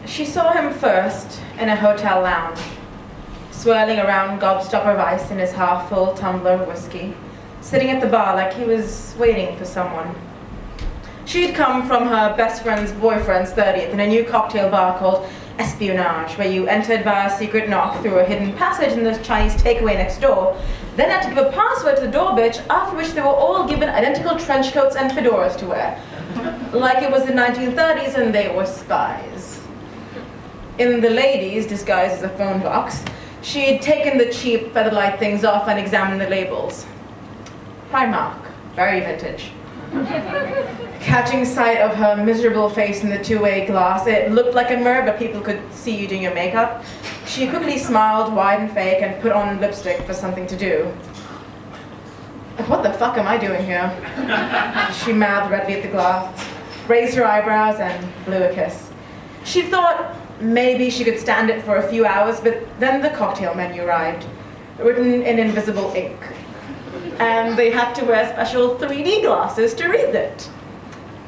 She saw him first in a hotel lounge, swirling around gobstopper of ice in his half-full tumbler of whiskey, sitting at the bar like he was waiting for someone. She'd come from her best friend's boyfriend's 30th in a new cocktail bar called Espionage, where you entered via a secret knock through a hidden passage in the Chinese takeaway next door, then had to give a password to the door bitch, after which they were all given identical trench coats and fedoras to wear, like it was the 1930s and they were spies. In the ladies, disguised as a phone box, she'd taken the cheap featherlight things off and examined the labels. Primark, very vintage. Catching sight of her miserable face in the two-way glass, it looked like a mirror, but people could see you doing your makeup. She quickly smiled, wide and fake, and put on lipstick for something to do. What the fuck am I doing here? She mouthed redly at the glass, raised her eyebrows, and blew a kiss. She thought maybe she could stand it for a few hours, but then the cocktail menu arrived, written in invisible ink. And they had to wear special 3D glasses to read it.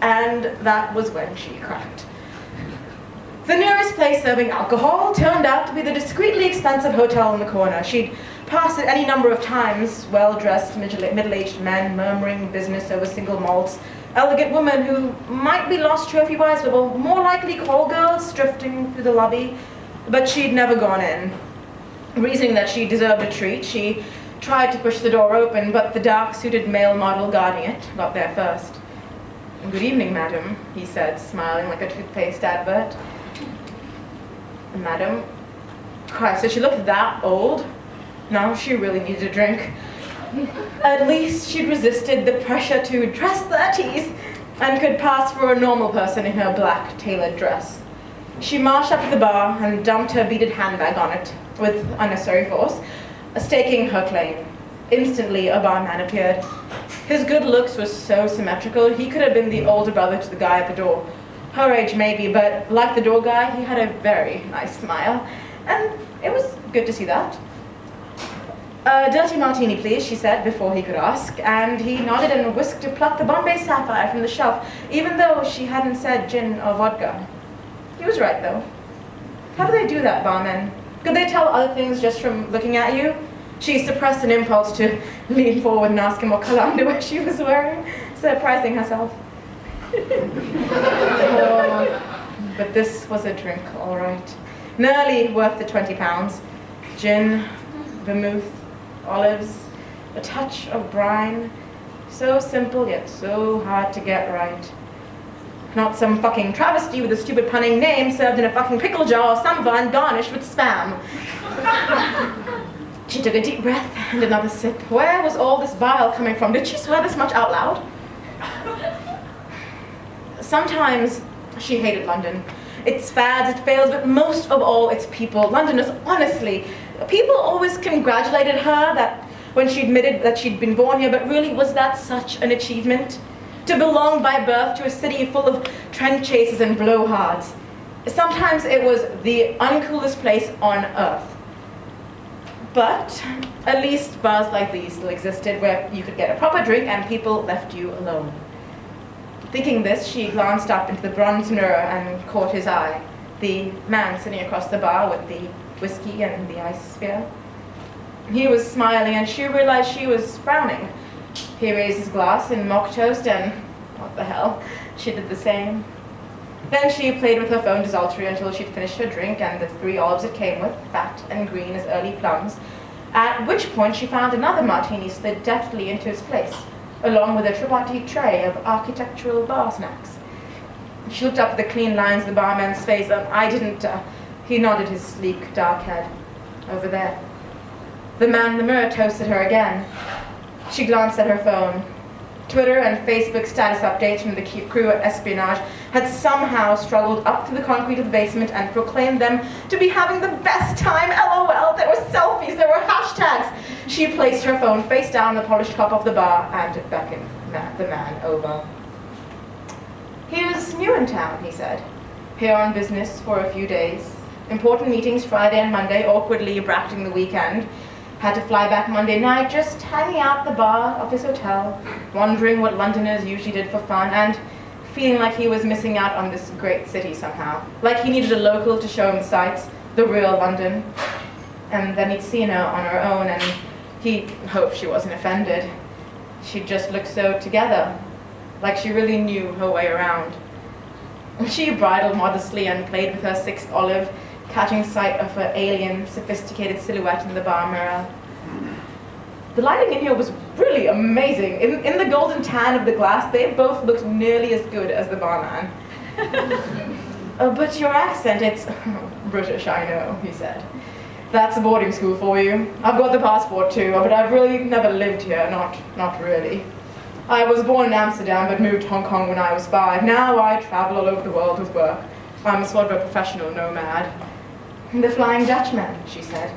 And that was when she cracked. The nearest place serving alcohol turned out to be the discreetly expensive hotel in the corner. She'd passed it any number of times, well-dressed, middle-aged men murmuring business over single malts, elegant women who might be lost trophy-wise, but were more likely call girls drifting through the lobby. But she'd never gone in. Reasoning that she deserved a treat, she tried to push the door open, but the dark-suited male model guarding it got there first. "Good evening, madam," he said, smiling like a toothpaste advert. Madam? Christ, did she look that old? No, she really needed a drink. At least she'd resisted the pressure to dress 30s and could pass for a normal person in her black tailored dress. She marched up to the bar and dumped her beaded handbag on it with unnecessary force, staking her claim. Instantly, a barman appeared. His good looks were so symmetrical, he could have been the older brother to the guy at the door. Her age maybe, but like the door guy, he had a very nice smile, and it was good to see that. "A dirty martini, please," she said before he could ask, and he nodded and whisked to pluck the Bombay Sapphire from the shelf, even though she hadn't said gin or vodka. He was right, though. How do they do that, barmen? Could they tell other things just from looking at you? She suppressed an impulse to lean forward and ask him what color underwear she was wearing, surprising herself. Oh, but this was a drink, all right. Nearly worth the £20. Gin, vermouth, olives, a touch of brine. So simple, yet so hard to get right. Not some fucking travesty with a stupid punning name served in a fucking pickle jar or some vine garnished with spam. She took a deep breath and another sip. Where was all this bile coming from? Did she swear this much out loud? Sometimes she hated London. Its fads, its fails, but most of all, its people. Londoners, honestly. People always congratulated her that when she admitted that she'd been born here, but really, was that such an achievement? To belong by birth to a city full of trench chases and blowhards. Sometimes it was the uncoolest place on earth. But at least bars like these still existed, where you could get a proper drink and people left you alone. Thinking this, she glanced up into the bronze mirror and caught his eye, the man sitting across the bar with the whiskey and the ice sphere. He was smiling, and she realized she was frowning. He raised his glass in mock toast, and what the hell, she did the same. Then she played with her phone desultory until she'd finished her drink and the 3 olives it came with, fat and green as early plums, at which point she found another martini slid deftly into its place, along with a tripartite tray of architectural bar snacks. She looked up at the clean lines of the barman's face. I didn't, he nodded his sleek, dark head. Over there. The man in the mirror toasted her again. She glanced at her phone. Twitter and Facebook status updates from the crew at Espionage had somehow struggled up through the concrete of the basement and proclaimed them to be having the best time, LOL. There were selfies, there were hashtags. She placed her phone face down on the polished top of the bar and beckoned the man over. He was new in town, he said. Here on business for a few days. Important meetings Friday and Monday, awkwardly bracketing the weekend. Had to fly back Monday night, just hanging out at the bar of his hotel, wondering what Londoners usually did for fun, and feeling like he was missing out on this great city somehow. Like he needed a local to show him the sights, the real London. And then he'd seen her on her own, and he hoped she wasn't offended. She just looked so together, like she really knew her way around. She bridled modestly and played with her sixth olive, catching sight of her alien, sophisticated silhouette in the bar mirror. The lighting in here was really amazing. In the golden tan of the glass, they both looked nearly as good as the barman. But your accent, it's British, I know, he said. That's a boarding school for you. I've got the passport too, but I've really never lived here, not really. I was born in Amsterdam, but moved to Hong Kong when I was 5. Now I travel all over the world with work. I'm sort of a professional nomad. The Flying Dutchman, she said.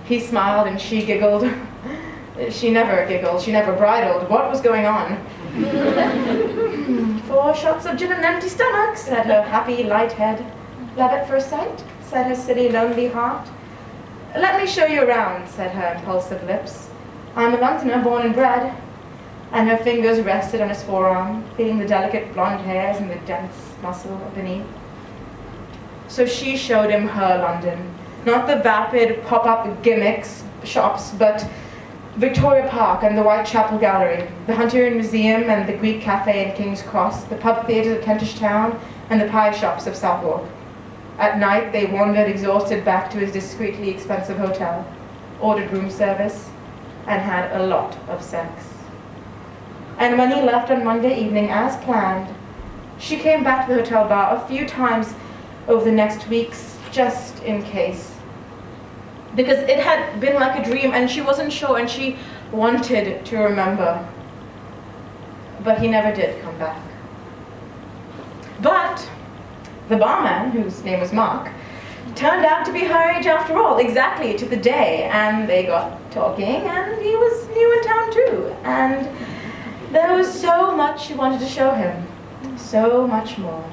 He smiled and she giggled. She never giggled, she never bridled. What was going on? 4 shots of gin and an empty stomach, said her happy, light head. Love at first sight, said her silly, lonely heart. Let me show you around, said her impulsive lips. I'm a Londoner, born and bred. And her fingers rested on his forearm, feeling the delicate blonde hairs and the dense muscle beneath. So she showed him her London. Not the vapid pop-up gimmicks shops, but Victoria Park and the Whitechapel Gallery, the Hunterian Museum and the Greek Cafe in King's Cross, the pub theatres of Kentish Town, and the pie shops of Southwark. At night, they wandered exhausted back to his discreetly expensive hotel, ordered room service, and had a lot of sex. And when he left on Monday evening, as planned, she came back to the hotel bar a few times over the next weeks, just in case. Because it had been like a dream, and she wasn't sure, and she wanted to remember. But he never did come back. But the barman, whose name was Mark, turned out to be her age after all, exactly to the day, and they got talking, and he was new in town too, and there was so much she wanted to show him, so much more.